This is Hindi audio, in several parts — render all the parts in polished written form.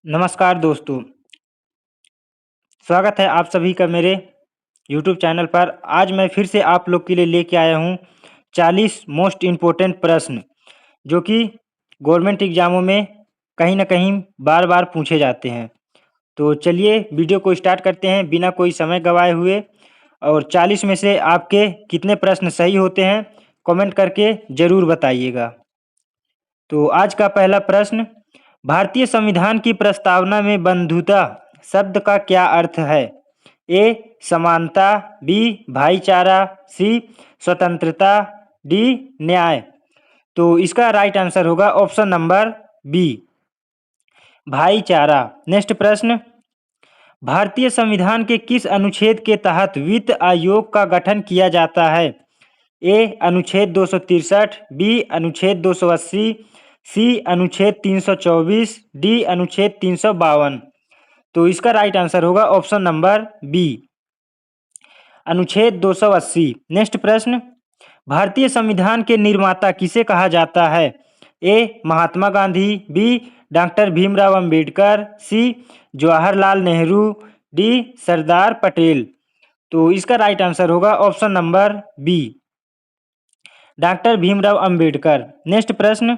नमस्कार दोस्तों, स्वागत है आप सभी का मेरे यूट्यूब चैनल पर। आज मैं फिर से आप लोग के लिए लेके आया हूँ 40 मोस्ट इम्पोर्टेंट प्रश्न, जो कि गवर्नमेंट एग्ज़ामों में कहीं न कहीं बार-बार पूछे जाते हैं। तो चलिए वीडियो को स्टार्ट करते हैं बिना कोई समय गँवाए हुए, और 40 में से आपके कितने प्रश्न सही होते हैं, कमेंट करके ज़रूर बताइएगा। तो आज का पहला प्रश्न, भारतीय संविधान की प्रस्तावना में बंधुता शब्द का क्या अर्थ है? ए समानता, बी भाईचारा, सी स्वतंत्रता, डी न्याय। तो इसका राइट आंसर होगा ऑप्शन नंबर बी, भाईचारा। नेक्स्ट प्रश्न, भारतीय संविधान के किस अनुच्छेद के तहत वित्त आयोग का गठन किया जाता है? ए अनुच्छेद 263, बी अनुच्छेद 280, सी अनुच्छेद 324, डी अनुच्छेद 352। तो इसका राइट आंसर होगा ऑप्शन नंबर बी, अनुच्छेद 280। नेक्स्ट प्रश्न, भारतीय संविधान के निर्माता किसे कहा जाता है? A Mahatma Gandhi, B doctor Bhimrao Ambedkar, C Jawaharlal Nehru, D Sardar Patel. तो इसका राइट आंसर होगा option number B, doctor Bhimrao Ambedkar. Next प्रश्न,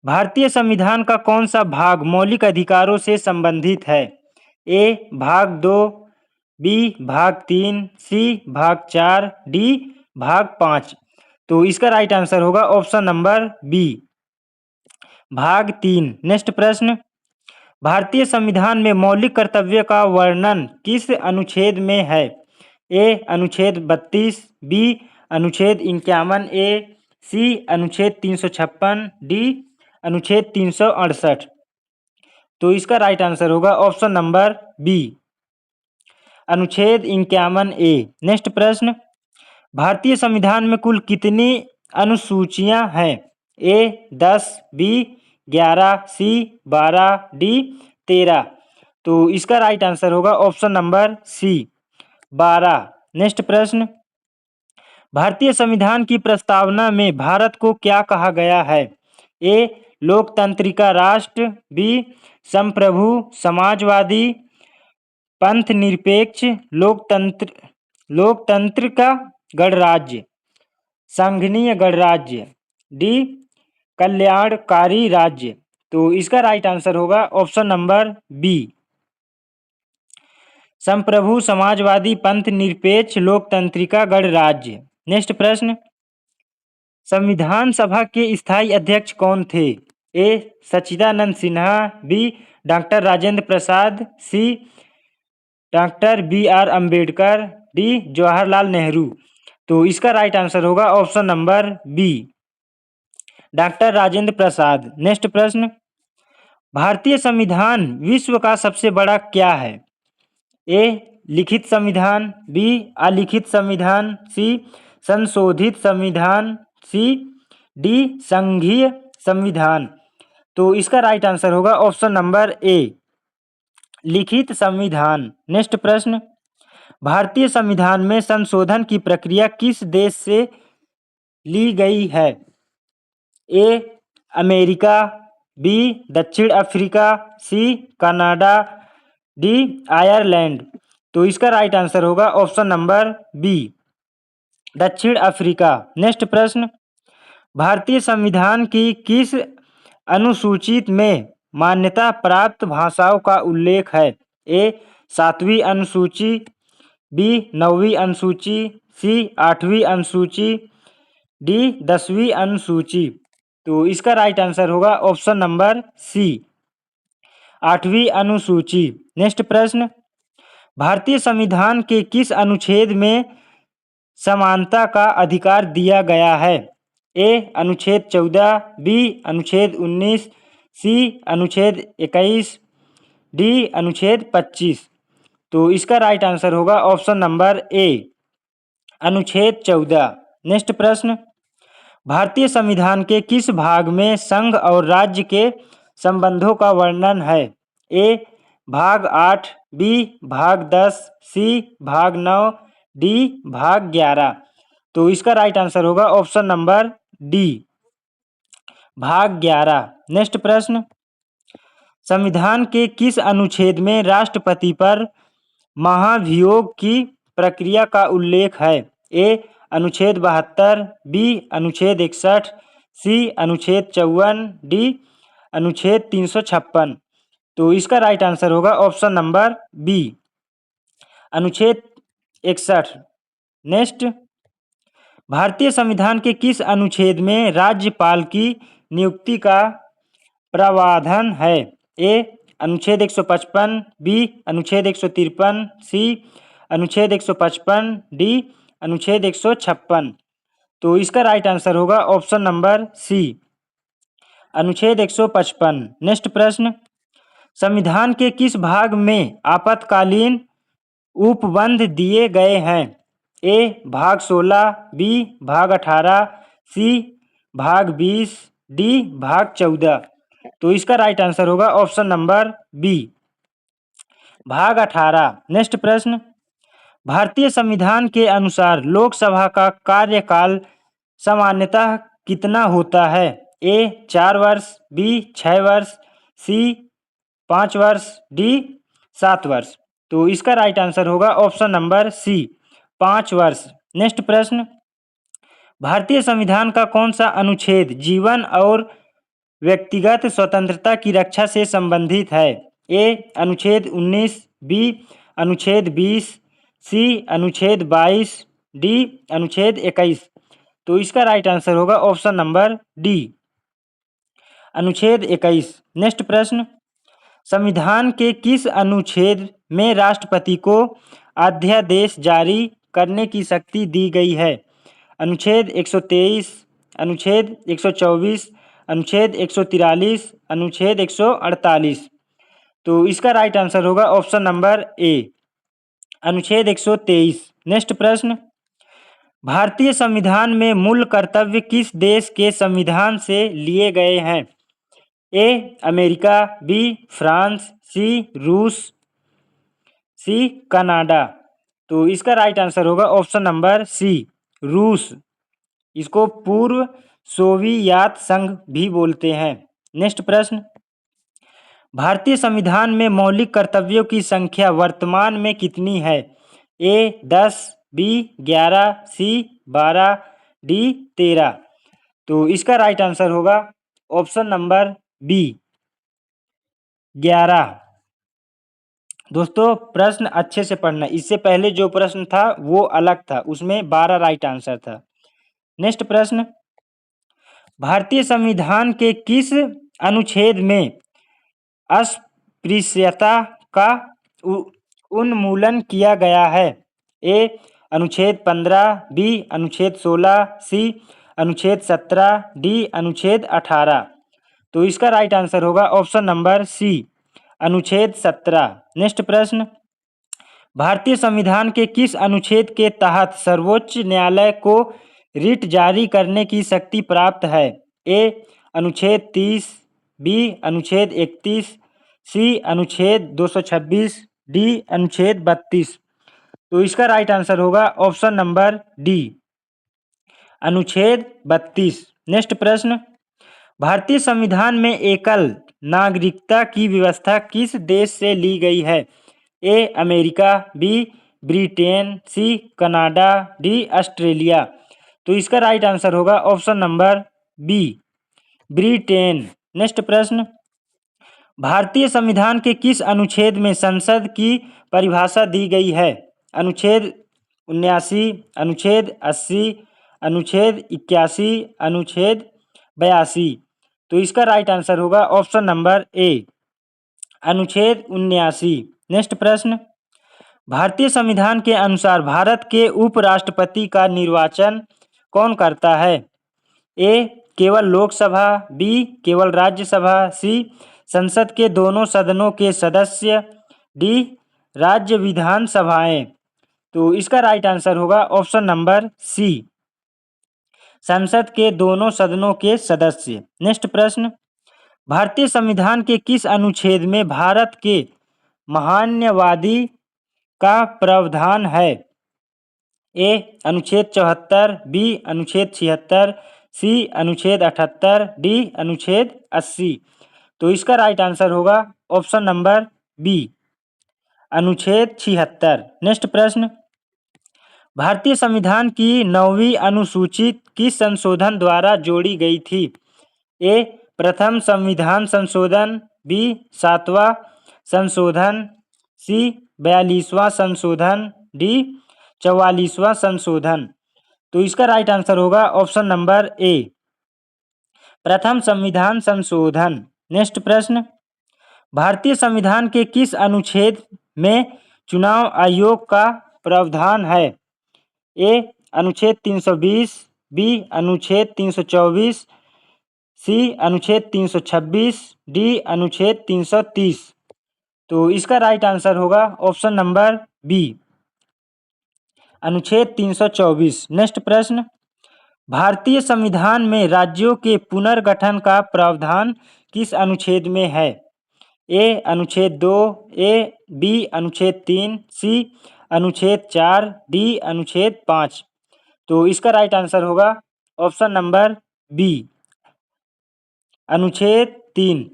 भारतीय संविधान का कौन सा भाग मौलिक अधिकारों से संबंधित है? ए भाग 2, बी भाग 3, सी भाग 4, डी भाग 5। तो इसका राइट आंसर होगा ऑप्शन नंबर बी, भाग 3। नेक्स्ट प्रश्न, भारतीय संविधान में मौलिक कर्तव्य का वर्णन किस अनुच्छेद में है? ए अनुच्छेद 32, बी अनुच्छेद 51 ए, सी अनुच्छेद 356, डी अनुच्छेद 368। तो इसका राइट आंसर होगा ऑप्शन नंबर बी, अनुच्छेद 51 ए। नेक्स्ट प्रश्न, भारतीय संविधान में कुल कितनी अनुसूचियां हैं? ए 10, बी 11, सी 12, डी 13। तो इसका राइट आंसर होगा ऑप्शन नंबर सी, 12। नेक्स्ट प्रश्न, भारतीय संविधान की प्रस्तावना में भारत को क्या कहा गया है? ए लोकतंत्रिका राष्ट्र, बी संप्रभु समाजवादी पंथ निरपेक्ष लोकतंत्र का गणराज्य संघीय गणराज्य, डी कल्याणकारी राज्य। तो इसका राइट आंसर होगा ऑप्शन नंबर बी, संप्रभु समाजवादी पंथ निरपेक्ष लोकतंत्रिका गणराज्य। नेक्स्ट प्रश्न, संविधान सभा के स्थायी अध्यक्ष कौन थे? A Sachchidananda Sinha, B doctor Rajendra Prasad, C doctor B R. Ambedkar, D Jawaharlal Nehru. तो इसका राइट आंसर होगा option number B, doctor Rajendra Prasad. Next प्रश्न, भारतीय संविधान विश्व का सबसे बड़ा क्या है? ए लिखित संविधान, बी अलिखित संविधान, सी संशोधित संविधान, सी डी संघीय संविधान। तो इसका राइट आंसर होगा ऑप्शन नंबर ए, लिखित संविधान। नेक्स्ट प्रश्न, भारतीय संविधान में संशोधन की प्रक्रिया किस देश से ली गई है? ए अमेरिका, बी दक्षिण Africa, C Canada, D Ireland. तो इसका राइट आंसर होगा ऑप्शन नंबर बी, दक्षिण अफ्रीका। नेक्स्ट प्रश्न, भारतीय संविधान की किस अनुसूचित में मान्यता प्राप्त भाषाओं का उल्लेख है? ए 7वीं अनुसूची, बी 9वीं अनुसूची, सी 8वीं अनुसूची, डी 10वीं अनुसूची। तो इसका राइट आंसर होगा ऑप्शन नंबर सी, 8वीं अनुसूची। नेक्स्ट प्रश्न, भारतीय संविधान के किस अनुच्छेद में समानता का अधिकार दिया गया है? ए अनुच्छेद 14, बी अनुच्छेद 19, सी अनुच्छेद 21, डी अनुच्छेद 25। तो इसका राइट आंसर होगा ऑप्शन नंबर ए, अनुच्छेद 14। नेक्स्ट प्रश्न, भारतीय संविधान के किस भाग में संघ और राज्य के संबंधों का वर्णन है? ए भाग 8, बी भाग 10, सी भाग 9, डी भाग 11। तो इसका राइट आंसर होगा ऑप्शन नंबर डी, भाग 11। नेक्स्ट प्रश्न, संविधान के किस अनुच्छेद में राष्ट्रपति पर महाभियोग की प्रक्रिया का उल्लेख है? ए अनुच्छेद 72, बी अनुच्छेद 61, सी अनुच्छेद 54, डी अनुच्छेद 356। तो इसका राइट आंसर होगा ऑप्शन नंबर बी, अनुच्छेद 61। नेक्स्ट, भारतीय संविधान के किस अनुच्छेद में राज्यपाल की नियुक्ति का प्रावधान है? ए अनुच्छेद 155, बी अनुच्छेद 153, सी अनुच्छेद 155, डी अनुच्छेद 156। तो इसका राइट आंसर होगा ऑप्शन नंबर सी, अनुच्छेद 155। नेक्स्ट प्रश्न, संविधान के किस भाग में आपातकालीन उपबंध दिए गए हैं? ए भाग 16, बी भाग 18, सी भाग 20, डी भाग 14। तो इसका राइट आंसर होगा ऑप्शन नंबर बी, भाग 18। नेक्स्ट प्रश्न, भारतीय संविधान के अनुसार लोकसभा का कार्यकाल सामान्यतः कितना होता है? ए 4 वर्ष, बी 6 वर्ष, सी 5 वर्ष, डी 7 वर्ष। तो इसका राइट आंसर होगा ऑप्शन नंबर सी, 5 वर्ष। नेक्स्ट प्रश्न, भारतीय संविधान का कौन सा अनुच्छेद जीवन और व्यक्तिगत स्वतंत्रता की रक्षा से संबंधित है? ए अनुच्छेद 19, बी अनुच्छेद 20, सी अनुच्छेद 22, डी अनुच्छेद 21। तो इसका राइट आंसर होगा ऑप्शन नंबर डी, अनुच्छेद 21। नेक्स्ट प्रश्न, संविधान के किस अनुच्छेद में राष्ट्रपति को अध्यादेश जारी करने की शक्ति दी गई है? अनुच्छेद 123, अनुच्छेद 124, अनुच्छेद 143, अनुच्छेद 148। तो इसका राइट आंसर होगा ऑप्शन नंबर ए, अनुच्छेद 123। नेक्स्ट प्रश्न, भारतीय संविधान में मूल कर्तव्य किस देश के संविधान से लिए गए हैं? ए अमेरिका, बी फ्रांस, सी रूस, सी कनाडा। तो इसका राइट आंसर होगा ऑप्शन नंबर सी, रूस। इसको पूर्व सोवियत संघ भी बोलते हैं। नेक्स्ट प्रश्न, भारतीय संविधान में मौलिक कर्तव्यों की संख्या वर्तमान में कितनी है? ए 10, बी 11, सी 12, डी 13। तो इसका राइट आंसर होगा ऑप्शन नंबर बी, 11। दोस्तों प्रश्न अच्छे से पढ़ना, इससे पहले जो प्रश्न था वो अलग था, उसमें 12 राइट आंसर था। नेक्स्ट प्रश्न, भारतीय संविधान के किस अनुच्छेद में अस्पृश्यता का उन्मूलन किया गया है? ए अनुच्छेद 15, बी अनुच्छेद 16, सी अनुच्छेद 17, डी अनुच्छेद 18। तो इसका राइट आंसर होगा ऑप्शन नंबर सी, अनुच्छेद 17। नेक्स्ट प्रश्न, भारतीय संविधान के किस अनुच्छेद के तहत सर्वोच्च न्यायालय को रिट जारी करने की शक्ति प्राप्त है? ए अनुच्छेद 30, बी अनुच्छेद 31, सी अनुच्छेद 226, डी अनुच्छेद 32। तो इसका राइट आंसर होगा ऑप्शन नंबर डी, अनुच्छेद 32। नेक्स्ट प्रश्न, भारतीय संविधान में एकल नागरिकता की व्यवस्था किस देश से ली गई है? A America, B Britain, C Canada, D Australia. तो इसका राइट आंसर होगा option number B, Britain. Next प्रश्न, भारतीय संविधान के किस अनुच्छेद में संसद की परिभाषा दी गई है? अनुच्छेद 79, अनुच्छेद 80, अनुच्छेद 81, अनुच्छेद 82। तो इसका राइट आंसर होगा ऑप्शन नंबर ए, अनुच्छेद 79। नेक्स्ट प्रश्न, भारतीय संविधान के अनुसार भारत के उपराष्ट्रपति का निर्वाचन कौन करता है? ए केवल लोकसभा, बी केवल राज्यसभा, सी संसद के दोनों सदनों के सदस्य, डी राज्य विधानसभाएं। तो इसका राइट आंसर होगा ऑप्शन नंबर सी, संसद के दोनों सदनों के सदस्य। नेक्स्ट प्रश्न, भारतीय संविधान के किस अनुच्छेद में भारत के महान्यवादी का प्रावधान है? ए अनुच्छेद 74, बी अनुच्छेद 76, सी अनुच्छेद 78, डी अनुच्छेद 80। तो तो इसका राइट आंसर होगा ऑप्शन नंबर बी, अनुच्छेद 76। नेक्स्ट प्रश्न, भारतीय संविधान की 9वीं अनुसूची किस संशोधन द्वारा जोड़ी गई थी? ए, प्रथम संविधान संशोधन, बी, 7वां संशोधन, सी, 42वां संशोधन, डी, 44वां संशोधन। तो इसका राइट आंसर होगा ऑप्शन नंबर ए, प्रथम संविधान संशोधन। नेक्स्ट प्रश्न, भारतीय संविधान के किस अनुच्छेद में चुनाव आयोग का प्रावधान है? ए, अनुच्छेद 320, बी, अनुच्छेद 324, सी, अनुच्छेद 326, डी, अनुच्छेद 330। तो इसका राइट आंसर होगा ऑप्शन नंबर बी, अनुच्छेद 324। नेक्स्ट प्रश्न, भारतीय संविधान में राज्यों के पुनर्गठन का प्रावधान किस अनुच्छेद में है? ए, अनुच्छेद 2, ए, बी, अनुच्छेद 3, सी, अनुच्छेद 4, डी, अनुच्छेद 5। तो इसका राइट आंसर होगा ऑप्शन नंबर बी, अनुच्छेद 3।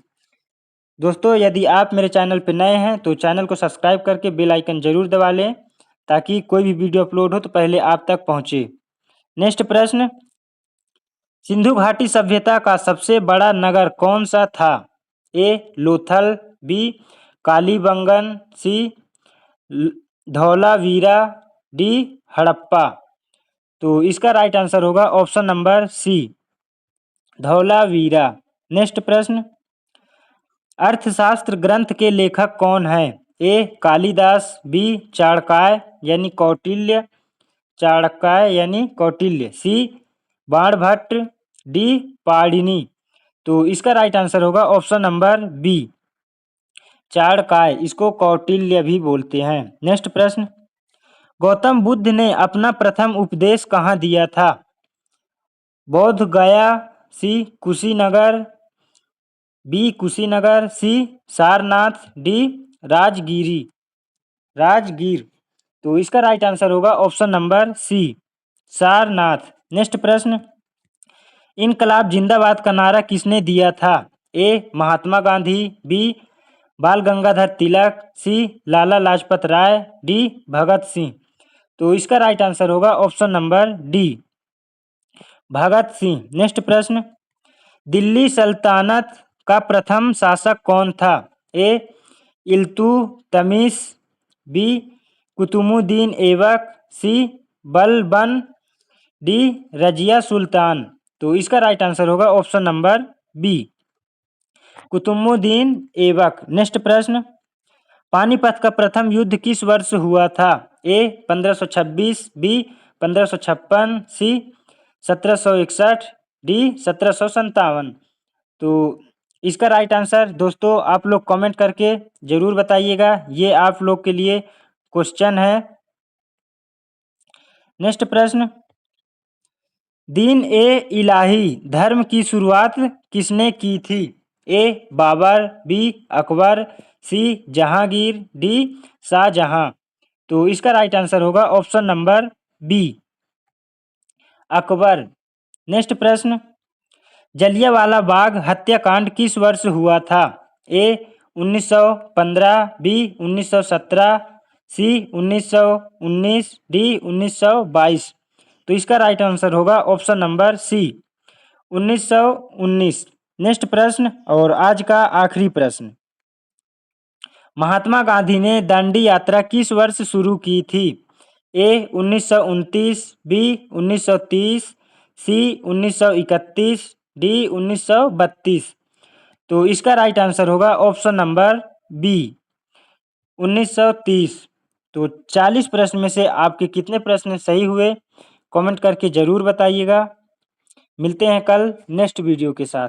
दोस्तों, यदि आप मेरे चैनल पर नए हैं तो चैनल को सब्सक्राइब करके बेल आइकन जरूर दबा लें ताकि कोई भी वीडियो अपलोड हो तो पहले आप तक पहुंचे। नेक्स्ट प्रश्न, सिंधु घाटी सभ्यता का सबसे बड़ा नगर कौन सा था? A, Lothal, B, Kalibangan, C, Dholavira, D, Harappa. तो इसका राइट आंसर होगा option number C, Dholavira. Next प्रश्न, अर्थशास्त्र ग्रंथ के लेखक कौन है? ए, कालिदास, बी, चाणक्य यानी कौटिल्य, सी, बाणभट्ट, डी, पाणिनि। तो इसका राइट आंसर होगा ऑप्शन नंबर बी, चाणक्य, इसको कौटिल्य भी बोलते हैं। नेक्स्ट प्रश्न, गौतम बुद्ध ने अपना प्रथम उपदेश कहाँ दिया था? Bodh Gaya, C, Kushinagar, B, Kushinagar, C, Sarnath, D, Rajgir. तो इसका राइट आंसर होगा option number C, Sarnath. Next प्रश्न, इनकलाब जिंदाबाद का नारा किसने दिया था? ए, Mahatma Gandhi, B, Bal Gangadhar Tilak, C, Lala Lajpat Rai, D, Bhagat Singh. तो इसका राइट आंसर होगा option number D, Bhagat Singh. Next प्रश्न, दिल्ली सल्तनत का प्रथम शासक कौन था? A, Iltutmish, B, Qutubuddin Aibak, C, Balban, D, Razia Sultan. तो इसका राइट आंसर होगा option number B, Qutubuddin Aibak. Next प्रश्न, पानीपत का प्रथम युद्ध किस वर्ष हुआ था? A, 1526, B, 1556, C, 1761, D, 1757। तो इसका राइट आंसर दोस्तों आप लोग कमेंट करके जरूर बताइएगा, ये आप लोग के लिए क्वेश्चन है। नेक्स्ट प्रश्न, दीन ए इलाही धर्म की शुरुआत किसने की थी? A, Babar, B, Akbar, C, Jahangir, D, Shahjahan. तो इसका राइट आंसर होगा option number B, Akbar. Next प्रश्न, जलियांवाला बाग हत्याकांड किस वर्ष हुआ था? A, 1915, B, 1917, C, 1919, D, 1922। तो इसका राइट आंसर होगा ऑप्शन नंबर सी, 1919। नेक्स्ट प्रश्न और आज का आखिरी प्रश्न, महात्मा गांधी ने दांडी यात्रा किस वर्ष शुरू की थी? ए, 1929, बी, 1930, सी, 1931, डी, 1932। तो इसका राइट आंसर होगा ऑप्शन नंबर बी, 1930। तो 40 प्रश्न में से आपके कितने प्रश्न सही हुए कमेंट करके जरूर बताइएगा। मिलते हैं कल नेक्स्ट वीडियो के साथ।